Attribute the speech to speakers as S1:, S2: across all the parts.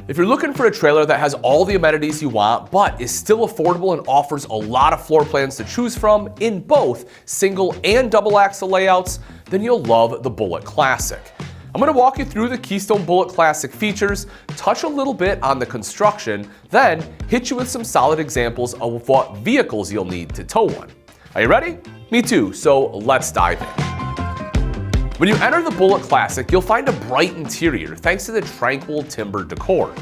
S1: If you're looking for a trailer that has all the amenities you want, but is still affordable and offers a lot of floor plans to choose from in both single and double axle layouts, then you'll love the Bullet Classic. I'm going to walk you through the Keystone Bullet Classic features, touch a little bit on the construction, then hit you with some solid examples of what vehicles you'll need to tow one. Are you ready? Me too, so let's dive in. When you enter the Bullet Classic, you'll find a bright interior thanks to the tranquil timber decor.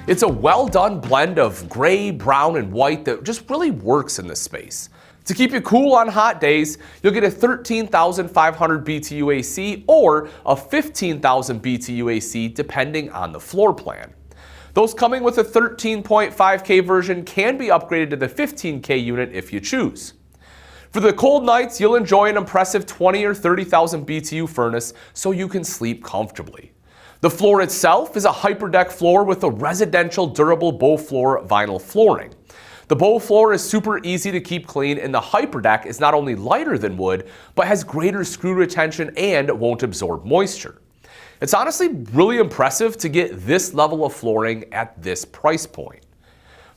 S1: It's a well-done blend of gray, brown, and white that just really works in this space. To keep you cool on hot days, you'll get a 13,500 BTU AC or a 15,000 BTU AC depending on the floor plan. Those coming with a 13.5K version can be upgraded to the 15K unit if you choose. For the cold nights, you'll enjoy an impressive 20 or 30,000 BTU furnace so you can sleep comfortably. The floor itself is a hyperdeck floor with a residential durable bow floor vinyl flooring. The bow floor is super easy to keep clean, and the hyperdeck is not only lighter than wood, but has greater screw retention and won't absorb moisture. It's honestly really impressive to get this level of flooring at this price point.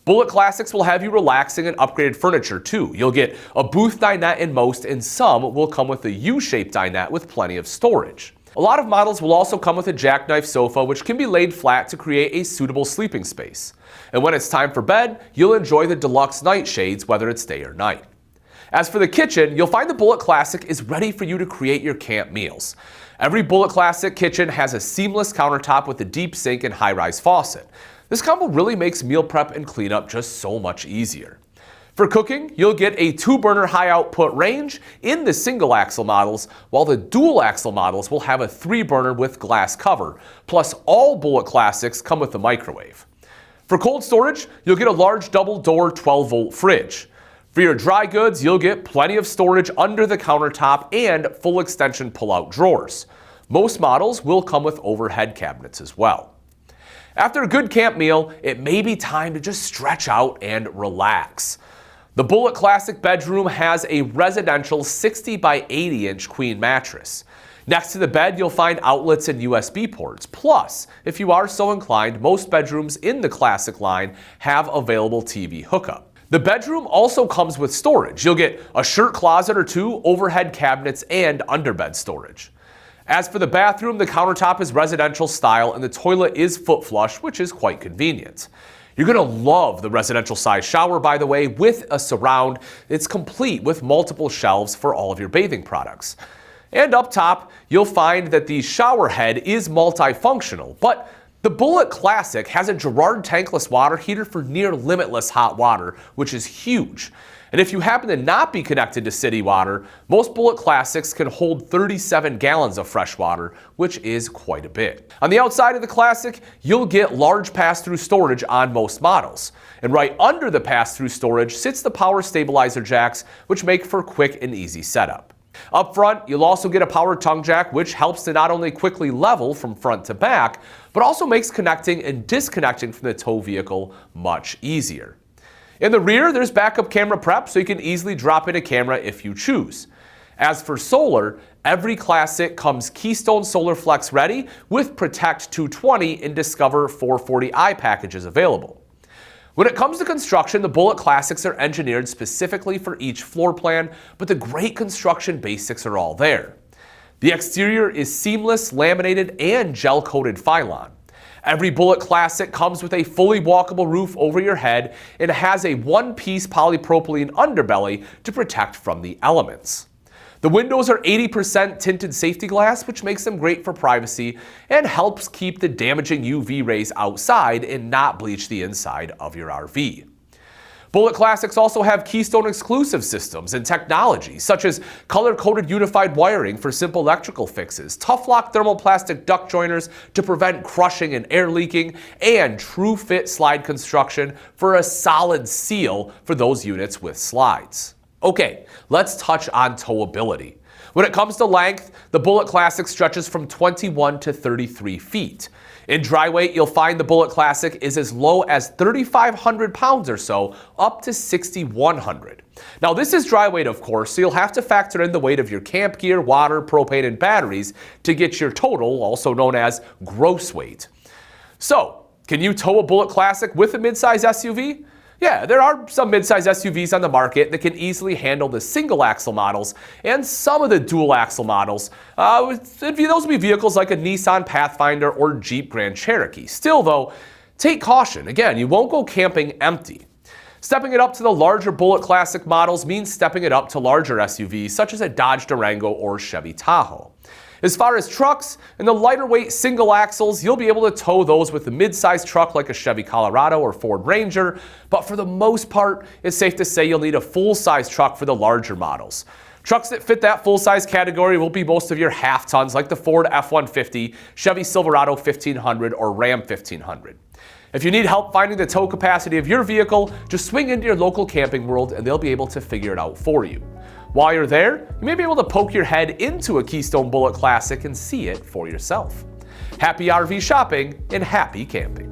S1: Bullet Classics will have you relaxing and upgraded furniture too. You'll get a booth dinette in most, and some will come with a U-shaped dinette with plenty of storage. A lot of models will also come with a jackknife sofa, which can be laid flat to create a suitable sleeping space. And when it's time for bed, you'll enjoy the deluxe nightshades, whether it's day or night. As for the kitchen, you'll find the Bullet Classic is ready for you to create your camp meals. Every Bullet Classic kitchen has a seamless countertop with a deep sink and high-rise faucet. This combo really makes meal prep and cleanup just so much easier. For cooking, you'll get a 2-burner high output range in the single axle models, while the dual axle models will have a 3-burner with glass cover, plus all Bullet Classics come with a microwave. For cold storage, you'll get a large double door 12-volt fridge. For your dry goods, you'll get plenty of storage under the countertop and full extension pull-out drawers. Most models will come with overhead cabinets as well. After a good camp meal, it may be time to just stretch out and relax. The Bullet Classic bedroom has a residential 60 by 80 inch queen mattress. Next to the bed, you'll find outlets and USB ports. Plus, if you are so inclined, most bedrooms in the Classic line have available TV hookup. The bedroom also comes with storage. You'll get a shirt closet or 2, overhead cabinets, and underbed storage. As for the bathroom, the countertop is residential style and the toilet is foot flush, which is quite convenient. You're going to love the residential size shower, by the way, with a surround. It's complete with multiple shelves for all of your bathing products. And up top, you'll find that the shower head is multifunctional, but the Bullet Classic has a Girard tankless water heater for near limitless hot water, which is huge. And if you happen to not be connected to city water, most Bullet Classics can hold 37 gallons of fresh water, which is quite a bit. On the outside of the Classic, you'll get large pass-through storage on most models. And right under the pass-through storage sits the power stabilizer jacks, which make for quick and easy setup. Up front, you'll also get a power tongue jack, which helps to not only quickly level from front to back, but also makes connecting and disconnecting from the tow vehicle much easier. In the rear, there's backup camera prep, so you can easily drop in a camera if you choose. As for solar, every Classic comes Keystone Solar Flex ready with Protect 220 and Discover 440i packages available. When it comes to construction, the Bullet Classics are engineered specifically for each floor plan, but the great construction basics are all there. The exterior is seamless, laminated, and gel-coated Phylon. Every Bullet Classic comes with a fully walkable roof over your head and has a one-piece polypropylene underbelly to protect from the elements. The windows are 80% tinted safety glass, which makes them great for privacy and helps keep the damaging UV rays outside and not bleach the inside of your RV. Bullet Classics also have Keystone exclusive systems and technology, such as color-coded unified wiring for simple electrical fixes, tough-lock thermoplastic duct joiners to prevent crushing and air leaking, and true fit slide construction for a solid seal for those units with slides. Okay, let's touch on towability. When it comes to length, the Bullet Classic stretches from 21 to 33 feet. In dry weight, you'll find the Bullet Classic is as low as 3,500 pounds or so, up to 6,100. Now this is dry weight, of course, so you'll have to factor in the weight of your camp gear, water, propane, and batteries to get your total, also known as gross weight. So, Can you tow a Bullet Classic with a midsize SUV? Yeah, there are some midsize SUVs on the market that can easily handle the single axle models and some of the dual axle models. Those would be vehicles like a Nissan Pathfinder or Jeep Grand Cherokee. Still though, take caution. Again, you won't go camping empty. Stepping it up to the larger Bullet Classic models means stepping it up to larger SUVs such as a Dodge Durango or Chevy Tahoe. As far as trucks, in the lighter weight single axles, you'll be able to tow those with a mid-sized truck like a Chevy Colorado or Ford Ranger, but for the most part, it's safe to say you'll need a full-size truck for the larger models. Trucks that fit that full-size category will be most of your half-tons like the Ford F-150, Chevy Silverado 1500, or Ram 1500. If you need help finding the tow capacity of your vehicle, just swing into your local Camping World and they'll be able to figure it out for you. While you're there, you may be able to poke your head into a Keystone Bullet Classic and see it for yourself. Happy RV shopping and happy camping.